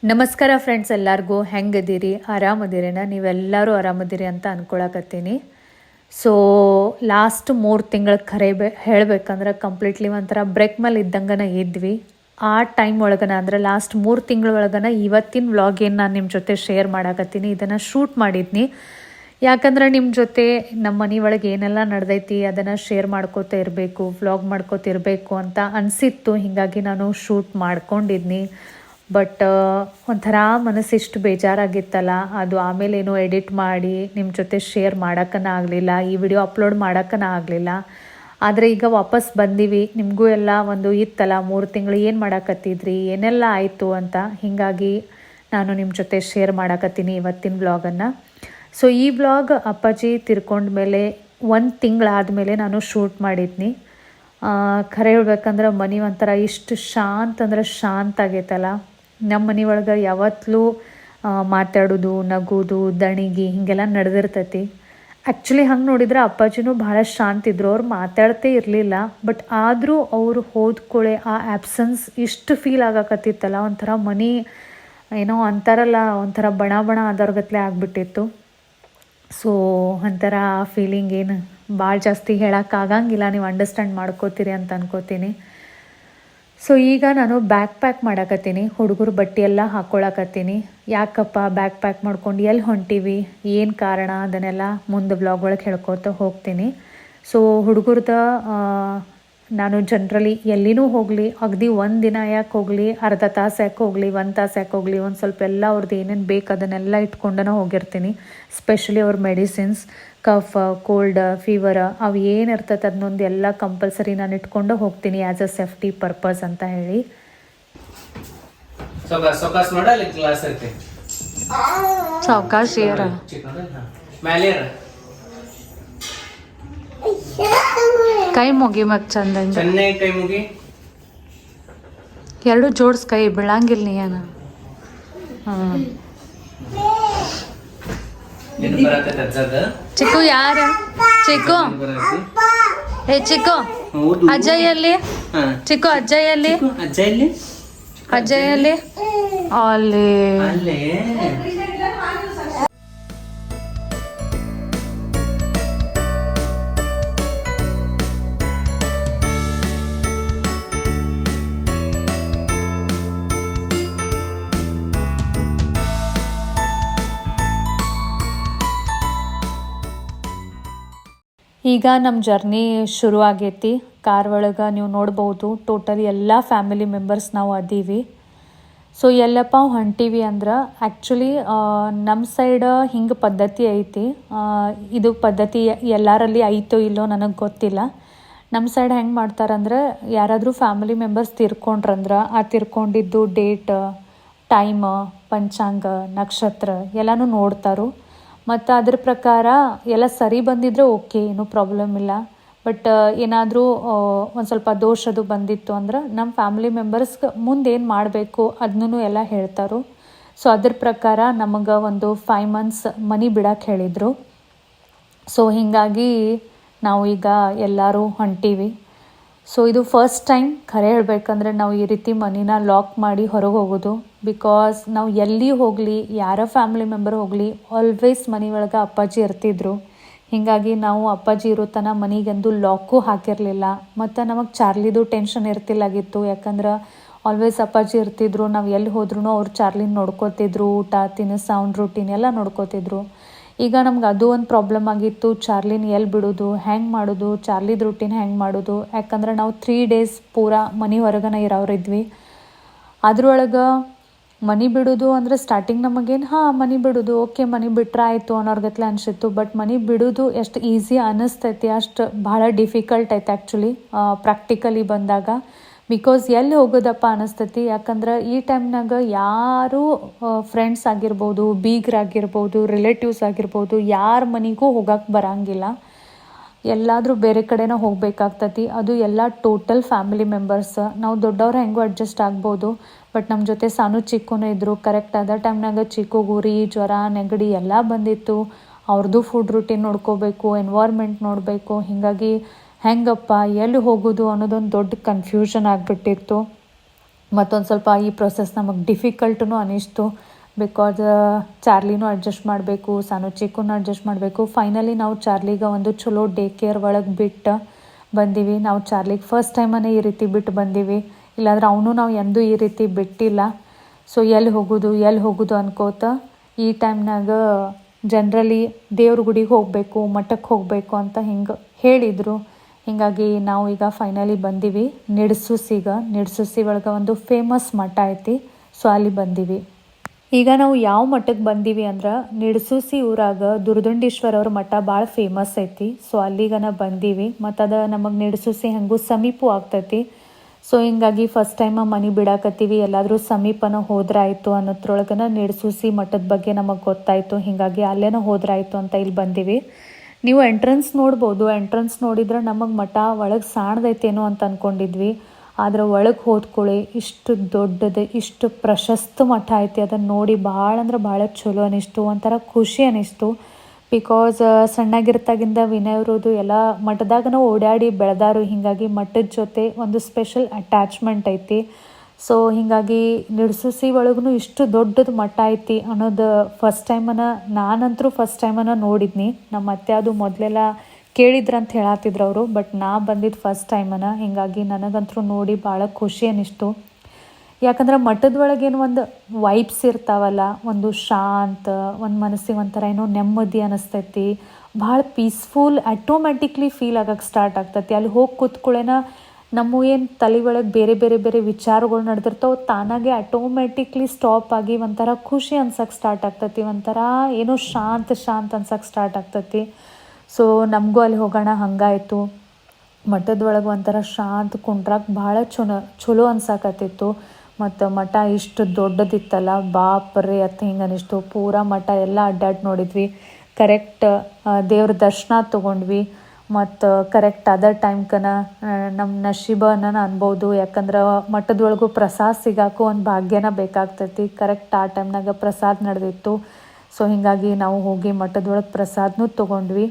ನಮಸ್ಕಾರ ಫ್ರೆಂಡ್ಸ್, ಎಲ್ಲರಿಗೂ ಹೆಂಗದಿರಿ? ಆರಾಮದಿರೇನ? ನೀವೆಲ್ಲರೂ ಆರಾಮದಿರಿ ಅಂತ ಅಂದ್ಕೊಳಕತ್ತೀನಿ. ಸೊ ಲಾಸ್ಟ್ 3 ತಿಂಗಳು ಹೇಳಬೇಕಂದ್ರೆ ಕಂಪ್ಲೀಟ್ಲಿ ಒಂಥರ ಬ್ರೇಕ್ ಮೇಲೆ ಇದ್ದಂಗನ ಇದ್ವಿ. ಆ ಟೈಮ್ ಒಳಗನ ಅಂದ್ರೆ ಲಾಸ್ಟ್ 3 ತಿಂಗಳ ಒಳಗನ ಇವತ್ತಿನ ವ್ಲಾಗ್ ಏನು ನಾನು ನಿಮ್ಮ ಜೊತೆ ಶೇರ್ ಮಾಡಾಕತ್ತೀನಿ, ಇದನ್ನು ಶೂಟ್ ಮಾಡಿದ್ನಿ. ಯಾಕಂದ್ರೆ ನಿಮ್ಮ ಜೊತೆ ನಮ್ಮ ಮನೆ ಒಳಗೆ ಏನೆಲ್ಲ ನಡೆದೈತಿ ಅದನ್ನು ಶೇರ್ ಮಾಡ್ಕೋತಾ ಇರಬೇಕು, ವ್ಲಾಗ್ ಮಾಡ್ಕೋತಿರ್ಬೇಕು ಅಂತ ಅನಿಸಿತ್ತು. ಹೀಗಾಗಿ ನಾನು ಶೂಟ್ ಮಾಡ್ಕೊಂಡಿದ್ನಿ. ಬಟ್ ಒಂಥರ ಮನಸ್ಸಿಷ್ಟು ಬೇಜಾರಾಗಿತ್ತಲ್ಲ, ಅದು ಆಮೇಲೆ ಏನೋ ಎಡಿಟ್ ಮಾಡಿ ನಿಮ್ಮ ಜೊತೆ ಶೇರ್ ಮಾಡೋಕ್ಕನ ಆಗಲಿಲ್ಲ, ಈ ವಿಡಿಯೋ ಅಪ್ಲೋಡ್ ಮಾಡೋಕ್ಕನ ಆಗಲಿಲ್ಲ. ಆದರೆ ಈಗ ವಾಪಸ್ ಬಂದೀವಿ. ನಿಮಗೂ ಎಲ್ಲ ಒಂದು ಇತ್ತಲ್ಲ 3 ತಿಂಗಳು ಏನು ಮಾಡಾಕತ್ತಿದ್ರಿ, ಏನೆಲ್ಲ ಆಯಿತು ಅಂತ. ಹೀಗಾಗಿ ನಾನು ನಿಮ್ಮ ಜೊತೆ ಶೇರ್ ಮಾಡಾಕತ್ತೀನಿ ಇವತ್ತಿನ ವ್ಲಾಗನ್ನು. ಸೊ ಈ ವ್ಲಾಗ್ ಅಪ್ಪಾಜಿ ತಿರ್ಕೊಂಡ್ಮೇಲೆ 1 ತಿಂಗಳಾದಮೇಲೆ ನಾನು ಶೂಟ್ ಮಾಡಿದ್ನಿ. ಖರೆ ಹೇಳ್ಬೇಕಂದ್ರೆ ಮನೆ ಒಂಥರ ಇಷ್ಟು ಶಾಂತ ಅಂದ್ರೆ ಶಾಂತ ಆಗೈತಲ್ಲ. ನಮ್ಮ ಮನೆ ಒಳಗೆ ಯಾವತ್ತೂ ಮಾತಾಡೋದು, ನಗೋದು, ದಣಿಗಿ ಹೀಗೆಲ್ಲ ನಡೆದಿರ್ತೈತಿ. ಆ್ಯಕ್ಚುಲಿ ಹಂಗೆ ನೋಡಿದ್ರೆ ಅಪ್ಪಾಜಿನೂ ಭಾಳ ಶಾಂತ ಇದ್ರು, ಅವ್ರು ಮಾತಾಡ್ತೇ ಇರಲಿಲ್ಲ. ಬಟ್ ಆದರೂ ಅವರು ಹೋದ್ಕೊಳ್ಳೆ ಆ ಆ್ಯಬ್ಸೆನ್ಸ್ ಇಷ್ಟು ಫೀಲ್ ಆಗಾಕತ್ತಿತ್ತಲ್ಲ, ಒಂಥರ ಮನೆ ಏನೋ ಅಂತಾರಲ್ಲ, ಒಂಥರ ಬಣ ಬಣ ಆದವ್ರಗತ್ಲೆ ಆಗಿಬಿಟ್ಟಿತ್ತು. ಸೊ ಒಂಥರ ಫೀಲಿಂಗ್ ಏನು ಭಾಳ ಜಾಸ್ತಿ ಹೇಳೋಕ್ಕಾಗಂಗಿಲ್ಲ, ನೀವು ಅಂಡರ್ಸ್ಟ್ಯಾಂಡ್ ಮಾಡ್ಕೋತೀರಿ ಅಂತ ಅನ್ಕೋತೀನಿ. ಸೊ ಈಗ ನಾನು ಬ್ಯಾಕ್ ಪ್ಯಾಕ್ ಮಾಡಾಕತ್ತೀನಿ, ಹುಡುಗರು ಬಟ್ಟೆ ಎಲ್ಲ ಹಾಕ್ಕೊಳಕತ್ತೀನಿ. ಯಾಕಪ್ಪ ಬ್ಯಾಕ್ ಪ್ಯಾಕ್ ಮಾಡ್ಕೊಂಡು ಎಲ್ಲಿ ಹೊಂಟೀವಿ, ಏನು ಕಾರಣ, ಅದನ್ನೆಲ್ಲ ಮುಂದೆ ವ್ಲಾಗ್ ಒಳಗೆ ಹೇಳ್ಕೊತ ಹೋಗ್ತೀನಿ. ಸೊ ಹುಡುಗರ್ದ ನಾನು ಜನ್ರಲಿ ಎಲ್ಲಿನೂ ಹೋಗಲಿ, ಅಗದಿ 1 ದಿನ ಯಾಕೆ ಹೋಗಲಿ, ಅರ್ಧ ತಾಸು ಯಾಕೆ ಹೋಗಲಿ, 1 ತಾಸು ಯಾಕೆ ಹೋಗಲಿ, ಒಂದು ಸ್ವಲ್ಪ ಎಲ್ಲ ಅವ್ರದ್ದು ಏನೇನು ಬೇಕು ಅದನ್ನೆಲ್ಲ ಇಟ್ಕೊಂಡೇ ಹೋಗಿರ್ತೀನಿ. ಸ್ಪೆಷಲಿ ಅವ್ರ ಮೆಡಿಸಿನ್ಸ್, ಕಫ್, ಕೋಲ್ಡ್, ಫೀವರ್ ಅವು ಏನು ಇರ್ತೈತೆ ಅದನ್ನೊಂದು ಎಲ್ಲ ಕಂಪಲ್ಸರಿ ನಾನು ಇಟ್ಕೊಂಡು ಹೋಗ್ತೀನಿ ಆ್ಯಸ್ ಅ ಸೇಫ್ಟಿ ಪರ್ಪಸ್ ಅಂತ ಹೇಳಿ. ಸಾವಕಾಶ ಕೈ ಮುಗಿ ಮಗ್ ಚಂದ ಕೈ ಮುಗಿ, ಎರಡು ಜೋಡ್ಸ್ ಕೈ ಬೀಳಂಗಿಲ್ಲ ನೀನ. ಚಿಕ್ಕು ಯಾರ? ಚಿಕ್ಕು ಚಿಕ್ಕು ಅಜ್ಜಯ್ ಎಲ್ಲಿ? ಚಿಕ್ಕು ಅಜ್ಜಯ್ ಎಲ್ಲಿ? ಅಜ್ಜಯ್ ಎಲ್ಲಿ? ಅಲ್ಲಿ. ಈಗ ನಮ್ಮ ಜರ್ನಿ ಶುರು ಆಗೈತಿ. ಕಾರ್ ಒಳಗೆ ನೀವು ನೋಡ್ಬೋದು ಟೋಟಲಿ ಎಲ್ಲ ಫ್ಯಾಮಿಲಿ ಮೆಂಬರ್ಸ್ ನಾವು ಅದೀವಿ. ಸೊ ಎಲ್ಲಪ್ಪ ಹೊಂಟೀವಿ ಅಂದ್ರೆ ಆ್ಯಕ್ಚುಲಿ ನಮ್ಮ ಸೈಡ್ ಹಿಂಗೆ ಪದ್ಧತಿ ಐತಿ. ಇದು ಪದ್ಧತಿ ಎಲ್ಲರಲ್ಲಿ ಐತೋ ಇಲ್ಲೋ ನನಗೆ ಗೊತ್ತಿಲ್ಲ. ನಮ್ಮ ಸೈಡ್ ಹೆಂಗೆ ಮಾಡ್ತಾರಂದ್ರೆ, ಯಾರಾದರೂ ಫ್ಯಾಮಿಲಿ ಮೆಂಬರ್ಸ್ ತೀರ್ಕೊಂಡ್ರಂದ್ರೆ ಆ ತೀರ್ಕೊಂಡಿದ್ದು ಡೇಟ್, ಟೈಮ್, ಪಂಚಾಂಗ, ನಕ್ಷತ್ರ ಎಲ್ಲನೂ ನೋಡ್ತಾರೋ. ಮತ್ತು ಅದ್ರ ಪ್ರಕಾರ ಎಲ್ಲ ಸರಿ ಬಂದಿದ್ರೆ ಓಕೆ, ಏನೂ ಪ್ರಾಬ್ಲಮ್ ಇಲ್ಲ. ಬಟ್ ಏನಾದರೂ ಒಂದು ಸ್ವಲ್ಪ ದೋಷದು ಬಂದಿತ್ತು ಅಂದ್ರೆ ನಮ್ಮ ಫ್ಯಾಮಿಲಿ ಮೆಂಬರ್ಸ್ಗೆ ಮುಂದೆ ಏನು ಮಾಡಬೇಕು ಅದನ್ನೂ ಎಲ್ಲ ಹೇಳ್ತಾರೋ. ಸೊ ಅದ್ರ ಪ್ರಕಾರ ನಮಗೆ ಒಂದು 5 months ಮನೆ ಬಿಡಕ್ಕೆ ಹೇಳಿದರು. ಸೊ ಹೀಗಾಗಿ ನಾವು ಈಗ ಎಲ್ಲರೂ ಹೊಂಟೀವಿ. ಸೊ ಇದು ಫಸ್ಟ್ ಟೈಮ್ ಖರೆ ಹೇಳಬೇಕಂದ್ರೆ ನಾವು ಈ ರೀತಿ ಮನೇನ ಲಾಕ್ ಮಾಡಿ ಹೊರಗೆ ಹೋಗೋದು. ಬಿಕಾಸ್ ನಾವು ಎಲ್ಲಿ ಹೋಗಲಿ, ಯಾರ ಫ್ಯಾಮಿಲಿ ಮೆಂಬರ್ ಹೋಗಲಿ, ಆಲ್ವೇಸ್ ಮನೆ ಒಳಗೆ ಅಪ್ಪಾಜಿ ಇರ್ತಿದ್ರು. ಹೀಗಾಗಿ ನಾವು ಅಪ್ಪಾಜಿ ಇರೋ ತನಕ ಮನೆಗೆಂದು ಲಾಕು ಹಾಕಿರಲಿಲ್ಲ. ಮತ್ತು ನಮಗೆ ಚಾರ್ಲಿದು ಟೆನ್ಷನ್ ಇರ್ತಿಲ್ಲಾಗಿತ್ತು. ಯಾಕಂದ್ರೆ ಆಲ್ವೇಸ್ ಅಪ್ಪಾಜಿ ಇರ್ತಿದ್ರು, ನಾವು ಎಲ್ಲಿ ಹೋದ್ರೂ ಅವ್ರು ಚಾರ್ಲಿನ ನೋಡ್ಕೋತಿದ್ರು, ಊಟ ತಿನ್ನ ಸೌಂಡ್ ರೂಟೀನ್ ಎಲ್ಲ ನೋಡ್ಕೋತಿದ್ರು. ಈಗ ನಮ್ಗೆ ಅದು ಒಂದು ಪ್ರಾಬ್ಲಮ್ ಆಗಿತ್ತು, ಚಾರ್ಲಿನ ಎಲ್ಲಿ ಬಿಡೋದು, ಹೆಂಗೆ ಮಾಡೋದು, ಚಾರ್ಲಿದ ರೂಟೀನ್ ಹೆಂಗೆ ಮಾಡೋದು. ಯಾಕಂದ್ರೆ ನಾವು 3 days ಪೂರಾ ಮನೆ ಹೊರಗನ ಇರೋರಿದ್ವಿ. ಅದ್ರೊಳಗೆ ಮನೆ ಬಿಡೋದು ಅಂದರೆ ಸ್ಟಾರ್ಟಿಂಗ್ ನಮಗೇನು ಮನೆ ಬಿಡೋದು ಓಕೆ, ಮನೆ ಬಿಟ್ರೆ ಆಯಿತು ಅನ್ನೋರ್ಗತ್ಲೆ ಅನಿಸಿತ್ತು. ಬಟ್ ಮನೆ ಬಿಡೋದು ಎಷ್ಟು ಈಸಿ ಅನ್ನಿಸ್ತೈತಿ ಅಷ್ಟು ಭಾಳ ಡಿಫಿಕಲ್ಟ್ ಐತೆ ಆ್ಯಕ್ಚುಲಿ ಪ್ರಾಕ್ಟಿಕಲಿ ಬಂದಾಗ. ಬಿಕಾಸ್ ಎಲ್ಲಿ ಹೋಗೋದಪ್ಪ ಅನ್ನಿಸ್ತೈತಿ. ಯಾಕಂದ್ರೆ ಈ ಟೈಮ್ನಾಗ ಯಾರೂ ಫ್ರೆಂಡ್ಸ್ ಆಗಿರ್ಬೋದು, ಬೀಗರಾಗಿರ್ಬೋದು, ರಿಲೇಟಿವ್ಸ್ ಆಗಿರ್ಬೋದು, ಯಾರ ಮನೆಗೂ ಹೋಗಕ್ಕೆ ಬರೋಂಗಿಲ್ಲ. ಎಲ್ಲಾದರೂ ಬೇರೆ ಕಡೆನೇ ಹೋಗಬೇಕಾಗ್ತತಿ. ಅದು ಎಲ್ಲ ಟೋಟಲ್ ಫ್ಯಾಮಿಲಿ ಮೆಂಬರ್ಸ್. ನಾವು ದೊಡ್ಡವ್ರು ಹೆಂಗೂ ಅಡ್ಜಸ್ಟ್ ಆಗ್ಬೋದು. ಬಟ್ ನಮ್ಮ ಜೊತೆ ಸಾನು ಚಿಕ್ಕೂ ಇದ್ದರು. ಕರೆಕ್ಟ್ ಆದ ಟೈಮ್ನಾಗ ಚಿಕ್ಕುಗೂ ಜ್ವರ, ನೆಗಡಿ ಎಲ್ಲ ಬಂದಿತ್ತು. ಅವ್ರದ್ದು ಫುಡ್ ರೂಟೀನ್ ನೋಡ್ಕೋಬೇಕು, ಎನ್ವೈರ್ಮೆಂಟ್ ನೋಡಬೇಕು. ಹೀಗಾಗಿ ಹೆಂಗಪ್ಪ ಎಲ್ಲಿ ಹೋಗೋದು ಅನ್ನೋದೊಂದು ದೊಡ್ಡ ಕನ್ಫ್ಯೂಷನ್ ಆಗಿಬಿಟ್ಟಿತ್ತು. ಮತ್ತೊಂದು ಸ್ವಲ್ಪ ಈ ಪ್ರೊಸೆಸ್ ನಮಗೆ ಡಿಫಿಕಲ್ಟೂ ಅನ್ನಿಸ್ತು. ಬಿಕಾಸ್ ಚಾರ್ಲಿನೂ ಅಡ್ಜಸ್ಟ್ ಮಾಡಬೇಕು, ಸಾನು ಚಿಕ್ಕನ್ನು ಅಡ್ಜಸ್ಟ್ ಮಾಡಬೇಕು. ಫೈನಲಿ ನಾವು ಚಾರ್ಲಿಗೆ ಒಂದು ಚಲೋ ಡೇ ಕೇರ್ ಒಳಗೆ ಬಿಟ್ಟು ಬಂದೀವಿ. ನಾವು ಚಾರ್ಲಿಗೆ ಫಸ್ಟ್ ಟೈಮನೇ ಈ ರೀತಿ ಬಿಟ್ಟು ಬಂದೀವಿ, ಇಲ್ಲಾಂದ್ರೆ ಅವನು ನಾವು ಎಂದೂ ಈ ರೀತಿ ಬಿಟ್ಟಿಲ್ಲ. ಸೊ ಎಲ್ಲಿ ಹೋಗೋದು ಅನ್ಕೋತ ಈ ಟೈಮ್ನಾಗ ಜನ್ರಲಿ ದೇವ್ರ ಗುಡಿಗೆ ಹೋಗಬೇಕು, ಮಠಕ್ಕೆ ಹೋಗಬೇಕು ಅಂತ ಹಿಂಗೆ ಹೇಳಿದರು. ಹೀಗಾಗಿ ನಾವು ಈಗ ಫೈನಲಿ ಬಂದೀವಿ ನಿಡ್ಸುಸಿ ಒಳಗೆ ಒಂದು ಫೇಮಸ್ ಮಠ ಐತಿ. ಸೊ ಅಲ್ಲಿ ಬಂದೀವಿ. ಈಗ ನಾವು ಯಾವ ಮಠಕ್ಕೆ ಬಂದೀವಿ ಅಂದ್ರೆ ನಿಡ್ಸುಸಿ ಊರಾಗ ದುರ್ದುಂಡೇಶ್ವರ ಅವ್ರ ಮಠ ಭಾಳ ಫೇಮಸ್ ಐತಿ. ಸೊ ಅಲ್ಲಿಗನ ಬಂದೀವಿ. ಮತ್ತು ಅದು ನಮಗೆ ನಿಡ್ಸುಸಿ ಹೆಂಗೂ ಸಮೀಪ ಆಗ್ತೈತಿ. ಸೊ ಹಿಂಗಾಗಿ ಫಸ್ಟ್ ಟೈಮ ಮನೆ ಬಿಡಾಕತ್ತೀವಿ, ಎಲ್ಲಾದರೂ ಸಮೀಪನ ಹೋದ್ರಾಯ್ತು ಅನ್ನೋದ್ರೊಳಗನ ನಿಡ್ಸುಸಿ ಮಠದ ಬಗ್ಗೆ ನಮಗೆ ಗೊತ್ತಾಯಿತು. ಹೀಗಾಗಿ ಅಲ್ಲೇನೋ ಹೋದ್ರಾಯ್ತು ಅಂತ ಇಲ್ಲಿ ಬಂದೀವಿ. ನೀವು ಎಂಟ್ರೆನ್ಸ್ ನೋಡ್ಬೋದು. ಎಂಟ್ರೆನ್ಸ್ ನೋಡಿದ್ರೆ ನಮಗೆ ಮಠ ಒಳಗೆ ಸಾಣದೈತೇನೋ ಅಂತ ಅಂದ್ಕೊಂಡಿದ್ವಿ. ಆದರೆ ಒಳಗೆ ಹೋದ್ಕೊಳ್ಳಿ ಇಷ್ಟು ದೊಡ್ಡದು, ಇಷ್ಟು ಪ್ರಶಸ್ತ ಮಠ ಐತಿ. ಅದನ್ನು ನೋಡಿ ಭಾಳ ಅಂದ್ರೆ ಭಾಳ ಚಲೋ ಅನ್ನಿಸ್ತು, ಒಂಥರ ಖುಷಿ ಅನ್ನಿಸ್ತು. ಬಿಕಾಸ್ ಸಣ್ಣಾಗಿರ್ತಾಗಿಂದ ವಿನಯವ್ರದ್ದು ಎಲ್ಲ ಮಠದಾಗ ನಾವು ಓಡಾಡಿ ಬೆಳೆದಾರು. ಹೀಗಾಗಿ ಮಠದ ಜೊತೆ ಒಂದು ಸ್ಪೆಷಲ್ ಅಟ್ಯಾಚ್ಮೆಂಟ್ ಐತಿ. ಸೊ ಹೀಗಾಗಿ ನಿಡ್ಸುಸಿ ಒಳಗೂ ಇಷ್ಟು ದೊಡ್ಡದು ಮಠ ಐತಿ ಅನ್ನೋದು ನಾನಂತರೂ ಫಸ್ಟ್ ಟೈಮನ ನೋಡಿದ್ನಿ. ನಮ್ಮ ಅತ್ತೆ ಅದು ಮೊದಲೆಲ್ಲ ಕೇಳಿದ್ರಂತ ಹೇಳತ್ತಿದ್ರು ಅವರು, ಬಟ್ ನಾ ಬಂದಿದ್ದು ಫಸ್ಟ್ ಟೈಮನ. ಹೀಗಾಗಿ ನನಗಂತರೂ ನೋಡಿ ಭಾಳ ಖುಷಿ ಅನ್ನಿಸ್ತು. ಯಾಕಂದ್ರೆ ಮಠದ ಒಳಗೇನು ಒಂದು ವೈಬ್ಸ್ ಇರ್ತಾವಲ್ಲ, ಒಂದು ಶಾಂತ, ಒಂದು ಮನಸ್ಸಿಗೆ ಒಂಥರ ಏನೋ ನೆಮ್ಮದಿ ಅನ್ನಿಸ್ತೈತಿ, ಭಾಳ ಪೀಸ್ಫುಲ್ ಆಟೋಮ್ಯಾಟಿಕ್ಲಿ ಫೀಲ್ ಆಗಕ್ಕೆ ಸ್ಟಾರ್ಟ್ ಆಗ್ತೈತಿ. ಅಲ್ಲಿ ಹೋಗಿ ಕೂತ್ಕೊಳ್ಳೇನ ನಮ್ಮ ಏನು ತಲೆ ಒಳಗೆ ಬೇರೆ ಬೇರೆ ಬೇರೆ ವಿಚಾರಗಳು ನಡೆದಿರ್ತಾವೆ, ತಾನಾಗೆ ಆಟೋಮ್ಯಾಟಿಕ್ಲಿ ಸ್ಟಾಪ್ ಆಗಿ ಒಂಥರ ಖುಷಿ ಅನ್ಸಕ್ಕೆ ಸ್ಟಾರ್ಟ್ ಆಗ್ತೈತಿ. ಒಂಥರ ಏನೋ ಶಾಂತ ಅನ್ಸಕ್ಕೆ ಸ್ಟಾರ್ಟ್ ಆಗ್ತೈತಿ. ಸೊ ನಮಗೂ ಅಲ್ಲಿ ಹೋಗೋಣ ಹಂಗಾಯಿತು. ಮಠದೊಳಗೆ ಒಂಥರ ಶಾಂತ ಕುಂಡ್ರಾಕ್ ಭಾಳ ಚಲೋ ಅನ್ಸಾಕತ್ತಿತ್ತು. ಮತ್ತು ಮಠ ಇಷ್ಟು ದೊಡ್ಡದಿತ್ತಲ್ಲ, ಬಾಪ್ರೆ ಅತ್ತ ಹಿಂಗೆ ಅನಿಸ್ತು. ಪೂರಾ ಮಠ ಎಲ್ಲ ಅಡ್ಡಾಡಿ ನೋಡಿದ್ವಿ. ಕರೆಕ್ಟ್ ದೇವ್ರ ದರ್ಶನ ತೊಗೊಂಡ್ವಿ. ಮತ್ತು ಕರೆಕ್ಟ್ ಅದೇ ಟೈಮ್ಕನ ನಮ್ಮ ನಶೀಬನ ಅನ್ಬೋದು. ಯಾಕಂದ್ರೆ ಮಠದೊಳಗೂ ಪ್ರಸಾದ ಸಿಗಾಕು ಒಂದು ಭಾಗ್ಯನ ಬೇಕಾಗ್ತೈತಿ. ಕರೆಕ್ಟ್ ಆ ಟೈಮ್ನಾಗ ಪ್ರಸಾದ ನಡೆದಿತ್ತು. ಸೊ ಹೀಗಾಗಿ ನಾವು ಹೋಗಿ ಮಠದೊಳಗೆ ಪ್ರಸಾದನೂ ತೊಗೊಂಡ್ವಿ.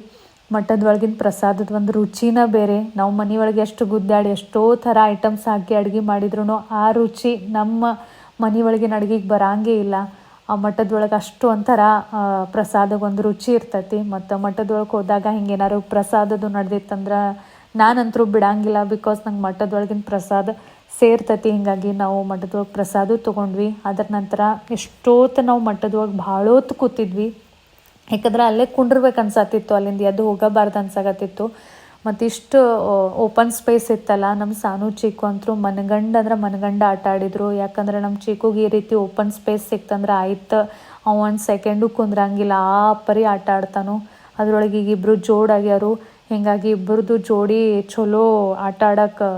ಮಠದೊಳಗಿನ ಪ್ರಸಾದದ ಒಂದು ರುಚಿನ ಬೇರೆ. ನಾವು ಮನೆಯೊಳಗೆ ಎಷ್ಟು ಗುದ್ದಾಡಿ ಎಷ್ಟೋ ಥರ ಐಟಮ್ಸ್ ಹಾಕಿ ಅಡುಗೆ ಮಾಡಿದ್ರು ಆ ರುಚಿ ನಮ್ಮ ಮನೆಯೊಳಗಿನ ಅಡುಗೆಗೆ ಬರಂಗೇ ಇಲ್ಲ. ಆ ಮಠದೊಳಗೆ ಅಷ್ಟು ಒಂಥರ ಪ್ರಸಾದಕ್ಕೆ ಒಂದು ರುಚಿ ಇರ್ತೈತಿ. ಮತ್ತು ಮಠದೊಳಗೆ ಹೋದಾಗ ಹಿಂಗೇನಾದ್ರು ಪ್ರಸಾದದ್ದು ನಡೆದಿತ್ತಂದ್ರೆ ನಾನಂತರೂ ಬಿಡಂಗಿಲ್ಲ. ಬಿಕಾಸ್ ನಂಗೆ ಮಠದೊಳಗಿನ ಪ್ರಸಾದ ಸೇರ್ತೈತಿ. ಹೀಗಾಗಿ ನಾವು ಮಠದೊಳಗೆ ಪ್ರಸಾದ ತೊಗೊಂಡ್ವಿ. ಅದರ ನಂತರ ಎಷ್ಟೊತ್ತು ನಾವು ಮಠದೊಳಗೆ ಭಾಳ ಹೊತ್ತು ಕೂತಿದ್ವಿ. ಯಾಕಂದ್ರೆ ಅಲ್ಲೇ ಕುಂಡಿರ್ಬೇಕು ಅನ್ಸತ್ತಿತ್ತು, ಅಲ್ಲಿಂದ ಎದ್ದು ಹೋಗಬಾರ್ದು ಅನ್ಸಾಕತ್ತಿತ್ತು. ಮತ್ತು ಇಷ್ಟು ಓಪನ್ ಸ್ಪೇಸ್ ಇತ್ತಲ್ಲ, ನಮ್ಮ ಸಾನು ಚೀಕು ಅಂತರೂ ಮನಗಂಡ ಆಟ ಆಡಿದರು. ಯಾಕಂದ್ರೆ ನಮ್ಮ ಚೀಕುಗೆ ಈ ರೀತಿ ಓಪನ್ ಸ್ಪೇಸ್ ಸಿಕ್ತಂದ್ರೆ ಆಯ್ತು, ಅವ ಒಂದು ಸೆಕೆಂಡು ಕುಂದ್ರಂಗಿಲ್ಲ, ಆ ಪರಿ ಆಟ ಆಡ್ತಾನು. ಅದರೊಳಗೆ ಈಗ ಇಬ್ಬರು ಜೋಡಾಗ್ಯಾರು. ಹೀಗಾಗಿ ಇಬ್ಬರದು ಜೋಡಿ ಚಲೋ ಆಟ ಆಡೋಕೆ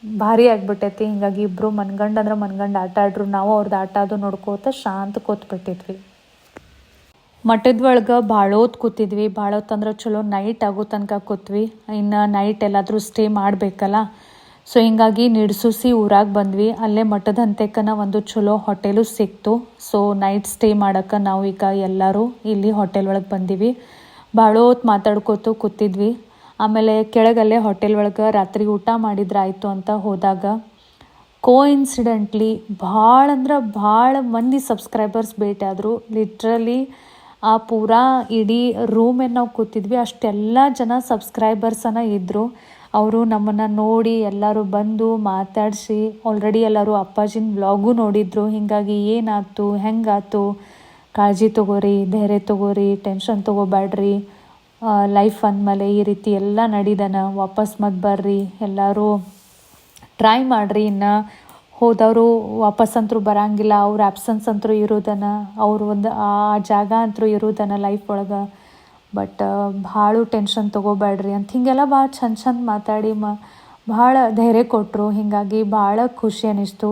ಭಾರಿ ಆಗಿಬಿಟ್ಟೈತಿ. ಹೀಗಾಗಿ ಇಬ್ಬರು ಮನಗಂಡ ಆಟ ಆಡ್ರು. ನಾವು ಅವ್ರದ್ದು ಆಟ ಅದು ನೋಡ್ಕೋತ ಶಾಂತ ಕೂತ್ಬಿಟ್ಟಿದ್ವಿ. ಮಠದ ಒಳಗೆ ಭಾಳ ಹೊತ್ತು ಕೂತಿದ್ವಿ. ಭಾಳ ಹೊತ್ತು ಅಂದ್ರೆ ಚಲೋ ನೈಟ್ ಆಗೋ ತನಕ ಕೂತ್ವಿ. ಇನ್ನು ನೈಟ್ ಎಲ್ಲಾದರೂ ಸ್ಟೇ ಮಾಡಬೇಕಲ್ಲ. ಸೊ ಹೀಗಾಗಿ ನಿಡ್ಸುಸಿ ಊರಾಗ ಬಂದ್ವಿ. ಅಲ್ಲೇ ಮಠದ ಅಂತೆಕನ ಒಂದು ಚಲೋ ಹೋಟೆಲು ಸಿಕ್ತು. ಸೊ ನೈಟ್ ಸ್ಟೇ ಮಾಡೋಕೆ ನಾವು ಈಗ ಎಲ್ಲರೂ ಇಲ್ಲಿ ಹೋಟೆಲ್ ಒಳಗೆ ಬಂದೀವಿ. ಭಾಳ ಹೊತ್ತು ಮಾತಾಡ್ಕೋತು ಕೂತಿದ್ವಿ. ಆಮೇಲೆ ಕೆಳಗಲ್ಲೇ ಹೋಟೆಲ್ ಒಳಗೆ ರಾತ್ರಿ ಊಟ ಮಾಡಿದ್ರಾಯ್ತು ಅಂತ ಹೋದಾಗ ಕೋಇನ್ಸಿಡೆಂಟ್ಲಿ ಭಾಳ ಮಂದಿ ಸಬ್ಸ್ಕ್ರೈಬರ್ಸ್ ಭೇಟಿ ಆದರು. ಲಿಟ್ರಲಿ ಆ ಪೂರಾ ಇಡೀ ರೂಮೇನು ನಾವು ಕೂತಿದ್ವಿ ಅಷ್ಟೆಲ್ಲ ಜನ ಸಬ್ಸ್ಕ್ರೈಬರ್ಸನ ಇದ್ದರು. ಅವರು ನಮ್ಮನ್ನು ನೋಡಿ ಎಲ್ಲರೂ ಬಂದು ಮಾತಾಡಿಸಿ ಆಲ್ರೆಡಿ ಎಲ್ಲರೂ ಅಪ್ಪಾಜಿನ ವ್ಲಾಗು ನೋಡಿದ್ರು. ಹೀಗಾಗಿ ಏನಾಯ್ತು, ಹೆಂಗಾಯ್ತು, ಕಾಳಜಿ ತೊಗೋರಿ, ಧೈರ್ಯ ತೊಗೋರಿ, ಟೆನ್ಷನ್ ತೊಗೋಬೇಡ್ರಿ, ಲೈಫ್ ಅಂದಮೇಲೆ ಈ ರೀತಿ ಎಲ್ಲ ನಡೀದನ, ವಾಪಸ್ ಮತ್ತೆ ಬರ್ರಿ, ಎಲ್ಲರೂ ಟ್ರೈ ಮಾಡಿರಿ. ಇನ್ನು ಹೋದವರು ವಾಪಸ್ ಅಂತರೂ ಬರೋಂಗಿಲ್ಲ, ಅವ್ರ ಆ್ಯಬ್ಸೆನ್ಸ್ ಅಂತರೂ ಇರೋದನ, ಅವರು ಒಂದು ಆ ಜಾಗ ಅಂತರೂ ಇರೋದನ ಲೈಫ್ ಒಳಗೆ. ಬಟ್ ಭಾಳ ಟೆನ್ಷನ್ ತೊಗೋಬೇಡ್ರಿ ಅಂತ ಹೀಗೆಲ್ಲ ಭಾಳ ಚಂದ ಮಾತಾಡಿ ಭಾಳ ಧೈರ್ಯ ಕೊಟ್ಟರು. ಹೀಗಾಗಿ ಭಾಳ ಖುಷಿ ಅನ್ನಿಸ್ತು.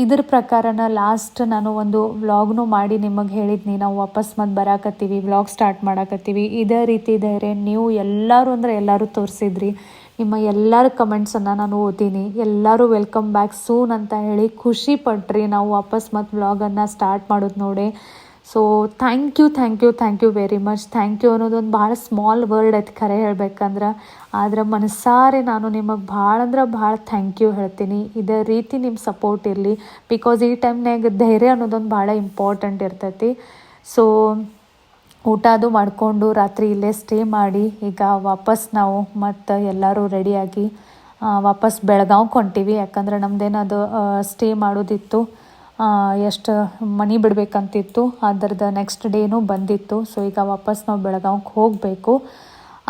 ಇದ್ರ ಪ್ರಕಾರನ ಲಾಸ್ಟ್ ನಾನು ಒಂದು ವ್ಲಾಗ್ನು ಮಾಡಿ ನಿಮಗೆ ಹೇಳಿದ್ನಿ, ನಾವು ವಾಪಸ್ ಮತ್ತೆ ಬರಾಕತ್ತೀವಿ, ವ್ಲಾಗ್ ಸ್ಟಾರ್ಟ್ ಮಾಡಾಕತ್ತೀವಿ. ಇದೇ ರೀತಿ ಧೈರ್ಯ ನೀವು ಎಲ್ಲರೂ ತೋರಿಸಿದ್ರಿ. ನಿಮ್ಮ ಎಲ್ಲರ ಕಮೆಂಟ್ಸನ್ನು ನಾನು ಓದೀನಿ. ಎಲ್ಲರೂ ವೆಲ್ಕಮ್ ಬ್ಯಾಕ್ ಸೂನ್ ಅಂತ ಹೇಳಿ ಖುಷಿ ಪಟ್ರಿ ನಾವು ವಾಪಸ್ ಮತ್ತು ವ್ಲಾಗನ್ನು ಸ್ಟಾರ್ಟ್ ಮಾಡೋದು ನೋಡಿ. So thank you very much. Thank you ಅನ್ನೋದೊಂದು ಭಾಳ ಸ್ಮಾಲ್ ವರ್ಡ್ ಐತೆ ಖರೆ ಹೇಳ್ಬೇಕಂದ್ರೆ, ಆದ್ರೆ ಮನಸಾರೆ ನಾನು ನಿಮಗೆ ಭಾಳ ಅಂದ್ರೆ ಭಾಳ ಥ್ಯಾಂಕ್ ಯು ಹೇಳ್ತೀನಿ. ಇದೇ ರೀತಿ ನಿಮ್ಮ ಸಪೋರ್ಟ್ ಇರಲಿ, ಬಿಕಾಸ್ ಈ ಟೈಮ್ನಾಗ ಧೈರ್ಯ ಅನ್ನೋದೊಂದು ಭಾಳ ಇಂಪಾರ್ಟೆಂಟ್ ಇರ್ತೈತಿ. ಸೊ ಊಟ ಅದು ಮಾಡಿಕೊಂಡು ರಾತ್ರಿ ಇಲ್ಲೇ ಸ್ಟೇ ಮಾಡಿ ಈಗ ವಾಪಸ್ ನಾವು ಮತ್ತು ಎಲ್ಲರೂ ರೆಡಿಯಾಗಿ ವಾಪಸ್ ಬೆಳಗಾವ್ಗೆ ಹೊಂಟೀವಿ. ಯಾಕಂದ್ರೆ ನಮ್ಮದೇನದು ಸ್ಟೇ ಮಾಡೋದಿತ್ತು, ಎಷ್ಟು ಮನೆ ಬಿಡಬೇಕಂತಿತ್ತು, ಅದರದ್ದು ನೆಕ್ಸ್ಟ್ ಡೇನೂ ಬಂದಿತ್ತು. ಸೊ ಈಗ ವಾಪಸ್ ನಾವು ಬೆಳಗಾವ್ಗೆ ಹೋಗಬೇಕು.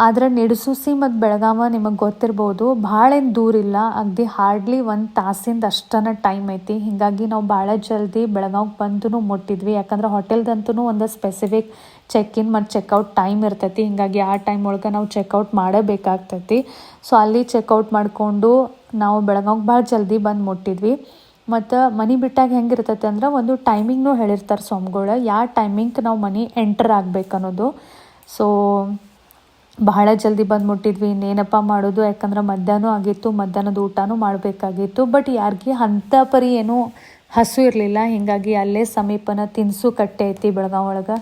ಆದರೆ ನಿಡಸುಸಿ ಮತ್ತು ಬೆಳಗಾವ ನಿಮಗೆ ಗೊತ್ತಿರ್ಬೋದು, ಭಾಳ ಏನು ದೂರ ಇಲ್ಲ, ಅಗದಿ ಹಾರ್ಡ್ಲಿ 1 ತಾಸಿಂದ ಅಷ್ಟನ ಟೈಮ್ ಐತಿ. ಹೀಗಾಗಿ ನಾವು ಭಾಳ ಜಲ್ದಿ ಬೆಳಗಾವ್ಗೆ ಬಂದು ಮುಟ್ಟಿದ್ವಿ. ಯಾಕಂದ್ರೆ ಹೋಟೆಲ್ದಂತೂ ಒಂದು ಸ್ಪೆಸಿಫಿಕ್ ಚೆಕ್-ಇನ್ ಮತ್ತು ಚೆಕ್ಔಟ್ ಟೈಮ್ ಇರ್ತೈತಿ. ಹೀಗಾಗಿ ಆ ಟೈಮ್ ಒಳಗೆ ನಾವು ಚೆಕ್ಔಟ್ ಮಾಡಬೇಕಾಗ್ತೈತಿ. ಸೊ ಅಲ್ಲಿ ಚೆಕ್ಔಟ್ ಮಾಡಿಕೊಂಡು ನಾವು ಬೆಳಗಾವ್ಗೆ ಭಾಳ ಜಲ್ದಿ ಬಂದು ಮುಟ್ಟಿದ್ವಿ. ಮತ್ತು ಮನೆ ಬಿಟ್ಟಾಗ ಹೆಂಗಿರ್ತೈತೆ ಅಂದ್ರೆ ಒಂದು ಟೈಮಿಂಗ್ನೂ ಹೇಳಿರ್ತಾರೆ ಸ್ವಾಮಿಗಳು, ಯಾವ ಟೈಮಿಂಗ್ ನಾವು ಮನೆ ಎಂಟರ್ ಆಗ್ಬೇಕು ಅನ್ನೋದು. ಸೊ ಬಹಳ ಜಲ್ದಿ ಬಂದು ಮುಟ್ಟಿದ್ವಿ. ಇನ್ನೇನಪ್ಪ ಮಾಡೋದು, ಯಾಕಂದ್ರೆ ಮಧ್ಯಾಹ್ನ ಆಗಿತ್ತು, ಮಧ್ಯಾಹ್ನದ ಊಟನೂ ಮಾಡಬೇಕಾಗಿತ್ತು. ಬಟ್ ಯಾರಿಗೆ ಅಂಥ ಪರಿ ಏನೂ ಹಸು ಇರಲಿಲ್ಲ. ಹೀಗಾಗಿ ಅಲ್ಲೇ ಸಮೀಪನ ತಿನಿಸು ಕಟ್ಟೆ ಐತಿ ಬೆಳಗಾವ್ ಒಳಗೆ.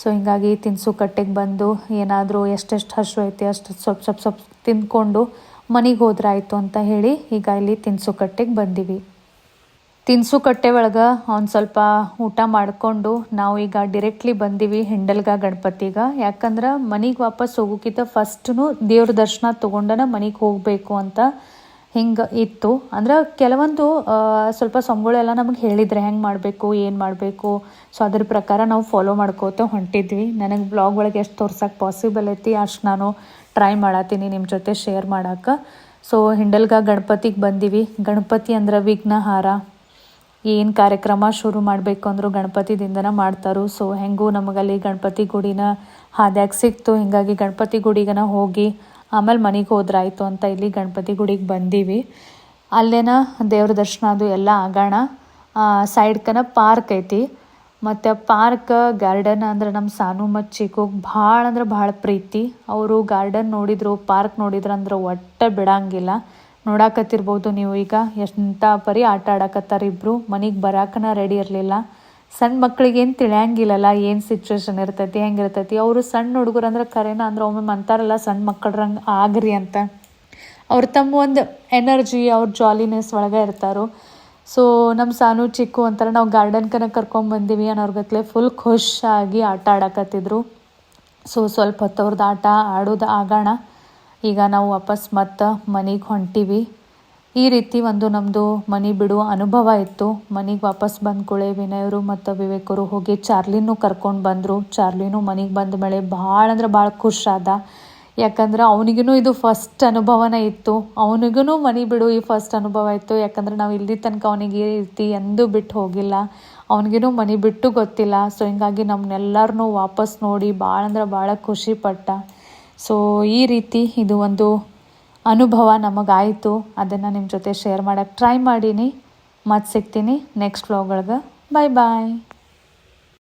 ಸೊ ಹೀಗಾಗಿ ತಿನಿಸು ಕಟ್ಟೆಗೆ ಬಂದು ಏನಾದರೂ ಎಷ್ಟೆಷ್ಟು ಹಸು ಐತಿ ಅಷ್ಟು ಸ್ವಲ್ಪ ತಿಂದ್ಕೊಂಡು ಮನೆಗೆ ಹೋದ್ರಾಯ್ತು ಅಂತ ಹೇಳಿ ಈಗ ಇಲ್ಲಿ ತಿನಿಸು ಕಟ್ಟೆಗೆ ಬಂದೀವಿ. ತಿನಿಸು ಕಟ್ಟೆ ಒಳಗೆ ಒಂದು ಸ್ವಲ್ಪ ಊಟ ಮಾಡಿಕೊಂಡು ನಾವು ಈಗ ಡಿರೆಕ್ಟ್ಲಿ ಬಂದೀವಿ ಹಿಂಡಲ್ಗ ಗಣಪತಿಗೆ. ಯಾಕಂದ್ರೆ ಮನೆಗೆ ವಾಪಸ್ ಹೋಗೋಕ್ಕಿಂತ ಫಸ್ಟು ದೇವ್ರ ದರ್ಶನ ತೊಗೊಂಡನ ಮನೆಗೆ ಹೋಗಬೇಕು ಅಂತ ಹಿಂಗೆ ಇತ್ತು. ಅಂದ್ರೆ ಕೆಲವೊಂದು ಸ್ವಲ್ಪ ಸ್ವಾಮಿಗಳೆಲ್ಲ ನಮಗೆ ಹೇಳಿದರೆ ಹೆಂಗೆ ಮಾಡಬೇಕು ಏನು ಮಾಡಬೇಕು. ಸೊ ಅದ್ರ ಪ್ರಕಾರ ನಾವು ಫಾಲೋ ಮಾಡ್ಕೋತ ಹೊಂಟಿದ್ವಿ. ನನಗೆ ಬ್ಲಾಗ್ ಒಳಗೆ ಎಷ್ಟು ತೋರ್ಸೋಕ್ಕೆ ಪಾಸಿಬಲ್ ಐತಿ ಅಷ್ಟು ನಾನು ಟ್ರೈ ಮಾಡತ್ತೀನಿ ನಿಮ್ಮ ಜೊತೆ ಶೇರ್ ಮಾಡೋಕ್ಕೆ. ಸೊ ಹಿಂಡಲ್ಗ ಗಣಪತಿಗೆ ಬಂದೀವಿ. ಗಣಪತಿ ಅಂದ್ರೆ ವಿಘ್ನಹಾರ. ಏನು ಕಾರ್ಯಕ್ರಮ ಶುರು ಮಾಡಬೇಕು ಅಂದರೂ ಗಣಪತಿದಿಂದನೇ ಮಾಡ್ತಾರೆ. ಸೊ ಹೆಂಗೂ ನಮಗಲ್ಲಿ ಗಣಪತಿ ಗುಡಿನ ಹಾದ್ಯಾಗ ಸಿಕ್ತು. ಹೀಗಾಗಿ ಗಣಪತಿ ಗುಡಿಗನ ಹೋಗಿ ಆಮೇಲೆ ಮನೆಗೆ ಹೋದ್ರಾಯ್ತು ಅಂತ ಇಲ್ಲಿ ಗಣಪತಿ ಗುಡಿಗೆ ಬಂದೀವಿ. ಅಲ್ಲೇನ ದೇವ್ರ ದರ್ಶನ ಅದು ಎಲ್ಲ ಆಗೋಣ. ಸೈಡ್ಕನ ಪಾರ್ಕ್ ಐತಿ. ಮತ್ತು ಪಾರ್ಕ್ ಗಾರ್ಡನ್ ಅಂದ್ರೆ ನಮ್ಮ ಸಾನು ಮತ್ತು ಚಿಕ್ಕೋಗೆ ಭಾಳ ಅಂದ್ರೆ ಭಾಳ ಪ್ರೀತಿ. ಅವರು ಗಾರ್ಡನ್ ನೋಡಿದ್ರು, ಪಾರ್ಕ್ ನೋಡಿದ್ರು ಅಂದ್ರೆ ಒಟ್ಟು ಬಿಡಂಗಿಲ್ಲ. ನೋಡಾಕತ್ತಿರ್ಬೋದು ನೀವು ಈಗ ಎಂಥ ಪರಿ ಆಟ ಆಡಕತ್ತಾರೆ ಇಬ್ಬರು. ಮನೆಗೆ ಬರಾಕನ ರೆಡಿ ಇರಲಿಲ್ಲ. ಸಣ್ಣ ಮಕ್ಳಿಗೇನು ತಿಳಿಯಂಗಿಲ್ಲಲ್ಲ ಏನು ಸಿಚುವೇಶನ್ ಇರ್ತೈತಿ ಹೆಂಗಿರ್ತೈತಿ. ಅವರು ಸಣ್ಣ ಹುಡುಗರು ಅಂದ್ರೆ ಕರೆನ ಅಂದ್ರೆ ಒಮ್ಮೆ ಅಂತಾರಲ್ಲ ಸಣ್ಣ ಮಕ್ಕಳ್ರಂಗೆ ಆಗ್ರಿ ಅಂತ. ಅವ್ರು ತಮ್ಮ ಒಂದು ಎನರ್ಜಿ ಅವ್ರ ಜಾಲಿನೆಸ್ ಒಳಗೆ ಇರ್ತಾರೋ. ಸೊ ನಮ್ಮ ಸಾನು ಚಿಕ್ಕು ಅಂತಾರೆ ನಾವು ಗಾರ್ಡನ್ಕನ ಕರ್ಕೊಂಬಂದೀವಿ ಅನ್ನೋರ್ಗತ್ಲೆ ಫುಲ್ ಖುಷಿಯಾಗಿ ಆಟ ಆಡಕತ್ತಿದ್ರು. ಸೊ ಸ್ವಲ್ಪ ಹೊತ್ತು ಅವ್ರದ್ದು ಆಟ ಆಡೋದು ಆಗೋಣ. ಈಗ ನಾವು ವಾಪಸ್ ಮತ್ತೆ ಮನೆಗೆ ಹೊಂಟೀವಿ. ಈ ರೀತಿ ಒಂದು ನಮ್ಮದು ಮನೆ ಬಿಡುವ ಅನುಭವ ಇತ್ತು. ಮನೆಗೆ ವಾಪಸ್ ಬಂದ ಕೂಡಲೇ ವಿನಯವರು ಮತ್ತು ವಿವೇಕರು ಹೋಗಿ ಚಾರ್ಲಿನೂ ಕರ್ಕೊಂಡು ಬಂದರು. ಚಾರ್ಲಿನೂ ಮನೆಗೆ ಬಂದ ಮೇಲೆ ಭಾಳ ಅಂದ್ರೆ ಭಾಳ ಖುಷಾದ. ಯಾಕಂದ್ರೆ ಅವನಿಗೂ ಇದು ಫಸ್ಟ್ ಅನುಭವನೇ ಇತ್ತು. ಅವನಿಗೂ ಮನೆ ಬಿಡು ಈ ಫಸ್ಟ್ ಅನುಭವ ಇತ್ತು. ಯಾಕಂದ್ರೆ ನಾವು ಇಲ್ಲಿ ತನಕ ಅವನಿಗೆ ಈ ರೀತಿ ಎಂದೂ ಬಿಟ್ಟು ಹೋಗಿಲ್ಲ. ಅವನಿಗೂ ಮನೆ ಬಿಟ್ಟು ಗೊತ್ತಿಲ್ಲ. ಸೊ ಹಿಂಗಾಗಿ ನಮ್ಮನ್ನೆಲ್ಲರನ್ನೂ ವಾಪಸ್ ನೋಡಿ ಭಾಳ ಅಂದ್ರೆ ಭಾಳ ಖುಷಿಪಟ್ಟ. ಸೊ ಈ ರೀತಿ ಇದು ಒಂದು ಅನುಭವ ನಮಗಾಯಿತು. ಅದನ್ನು ನಿಮ್ಮ ಜೊತೆ ಶೇರ್ ಮಾಡೋಕ್ಕೆ ಟ್ರೈ ಮಾಡೀನಿ. ಮತ್ತೆ ಸಿಗ್ತೀನಿ ನೆಕ್ಸ್ಟ್ ವ್ಲಾಗ್ ಒಳಗೆ. ಬಾಯ್ ಬಾಯ್.